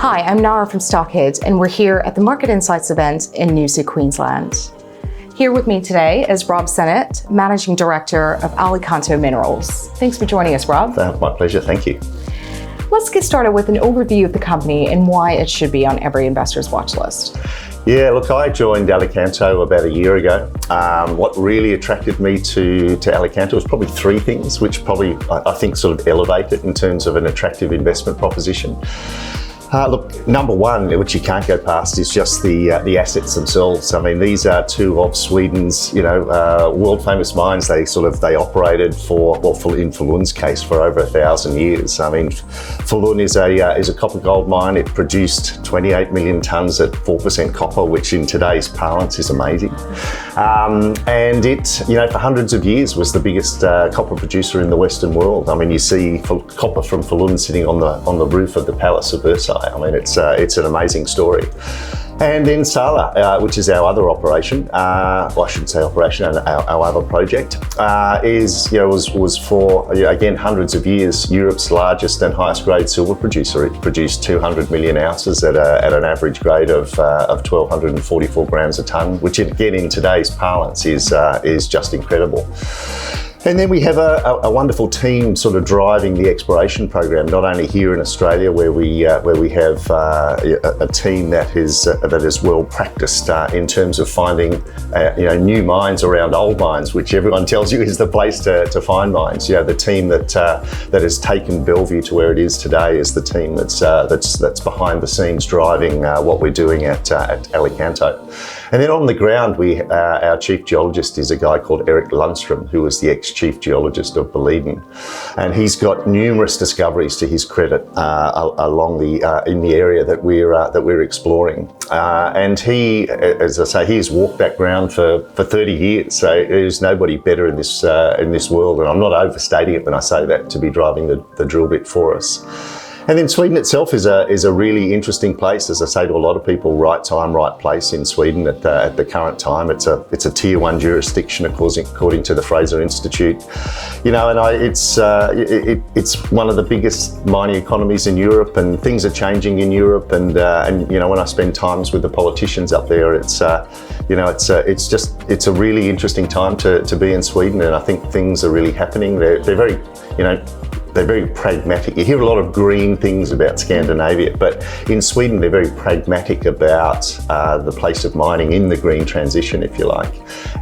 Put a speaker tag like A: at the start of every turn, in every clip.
A: Hi, I'm Nara from Stockhead, and we're here at the Market Insights event in Noosa, Queensland. Here with me today is Rob Sennitt, Managing Director of Alicanto Minerals. Thanks for joining us, Rob.
B: My pleasure, thank you.
A: Let's get started with an overview of the company and why it should be on every investor's watch list.
B: Yeah, look, I joined Alicanto about a year ago. What really attracted me to Alicanto was probably three things, which probably I think sort of elevate it in terms of an attractive investment proposition. Look, number one, which you can't go past, is just the assets themselves. I mean, these are two of Sweden's, world famous mines. They operated in Falun's case for over 1,000 years. I mean, Falun is a copper gold mine. It produced 28 million tonnes at 4% copper, which in today's parlance is amazing. And it, for hundreds of years was the biggest copper producer in the Western world. I mean, you see copper from Falun sitting on the roof of the Palace of Versailles. I mean, it's an amazing story. And then Sala, which is our other operation, well, I shouldn't say operation, our other project, was for, again, hundreds of years, Europe's largest and highest grade silver producer. It produced 200 million ounces at an average grade of 1,244 grams a tonne, which again, in today's parlance is just incredible. And then we have a wonderful team sort of driving the exploration program, not only here in Australia, where we have a team that is well practiced in terms of finding new mines around old mines, which everyone tells you is the place to find mines. The team that has taken Bellevue to where it is today is the team that's behind the scenes driving what we're doing at Alicanto. And then on the ground, our chief geologist is a guy called Erik Lundström, who was the ex-chief geologist of Boliden, and he's got numerous discoveries to his credit along in the area that we're exploring. And he, as I say, he's walked that ground for 30 years. So there's nobody better in this world, and I'm not overstating it when I say that, to be driving the drill bit for us. And then Sweden itself is a really interesting place. As I say to a lot of people, right time, right place in Sweden at the current time. It's a tier 1 jurisdiction according to the Fraser Institute. It's one of the biggest mining economies in Europe, and things are changing in Europe. And when I spend times with the politicians up there, it's a really interesting time to be in Sweden, and I think things are really happening. They're very pragmatic. You hear a lot of green things about Scandinavia, but in Sweden they're very pragmatic about the place of mining in the green transition, if you like.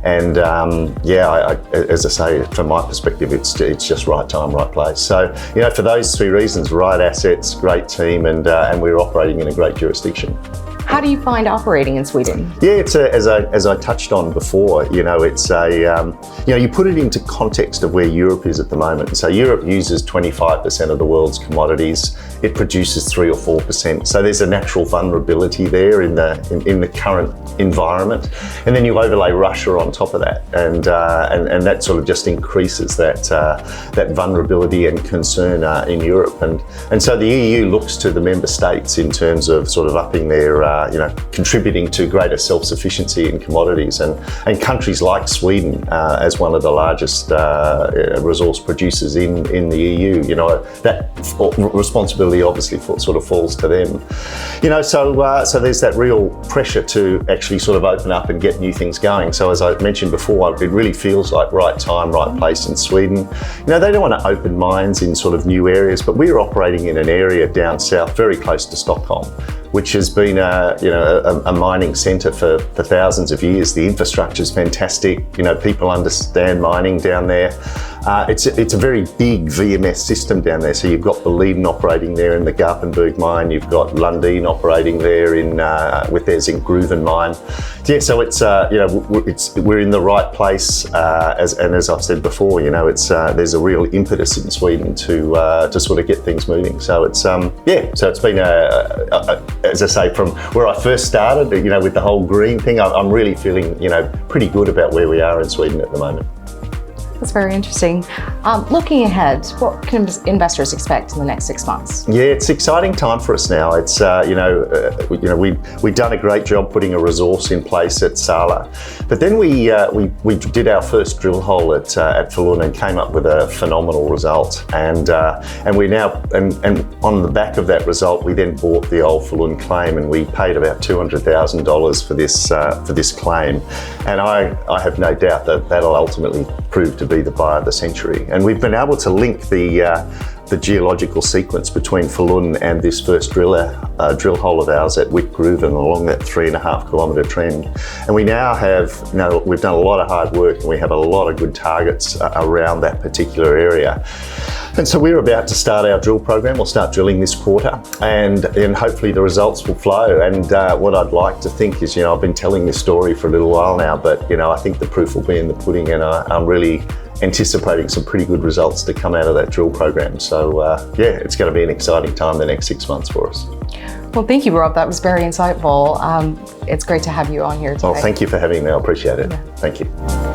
B: And as I say, from my perspective, it's just right time, right place. So for those three reasons, right assets, great team, and we're operating in a great jurisdiction.
A: How do you find operating in Sweden?
B: Yeah, it's as I touched on before. It's you put it into context of where Europe is at the moment. So Europe uses 25% of the world's commodities. It produces 3 or 4%. So there's a natural vulnerability there in the current environment. And then you overlay Russia on top of that, and that sort of just increases that vulnerability and concern in Europe. And so the EU looks to the member states in terms of sort of upping their contributing to greater self-sufficiency in commodities, and countries like Sweden, as one of the largest resource producers in the EU, that responsibility obviously sort of falls to them. So there's that real pressure to actually sort of open up and get new things going. So as I mentioned before, it really feels like right time, right place in Sweden. They don't want to open mines in sort of new areas, but we're operating in an area down south, very close to Stockholm, which has been a mining centre for thousands of years. The infrastructure is fantastic. People understand mining down there. It's a very big VMS system down there. So you've got Boliden operating there in the Garpenberg mine. You've got Lundin operating there with their Zinkgruvan mine. Yeah, so we're in the right place. As I've said before, there's a real impetus in Sweden to sort of get things moving. So it's so it's been as I say, from where I first started, with the whole green thing, I'm really feeling pretty good about where we are in Sweden at the moment.
A: That's very interesting. Looking ahead, what can investors expect in the next 6 months?
B: Yeah, it's an exciting time for us now. It's we've done a great job putting a resource in place at Sala, but then we did our first drill hole at Falun and came up with a phenomenal result. And we now and on the back of that result, we then bought the old Falun claim, and we paid about $200,000 for this claim. And I have no doubt that that'll ultimately prove to be the buy of the century. And we've been able to link the geological sequence between Falun and this first drill hole of ours at Wick Groove and along that 3.5 kilometre trend. And we now we've done a lot of hard work, and we have a lot of good targets around that particular area. And so we're about to start our drill program. We'll start drilling this quarter, and hopefully the results will flow. And what I'd like to think is, I've been telling this story for a little while now, but I think the proof will be in the pudding, and I'm really anticipating some pretty good results to come out of that drill program. So it's going to be an exciting time the next 6 months for us.
A: Well, thank you, Rob. That was very insightful. It's great to have you on here today.
B: Well, thank you for having me. I appreciate it.
A: Yeah.
B: Thank you.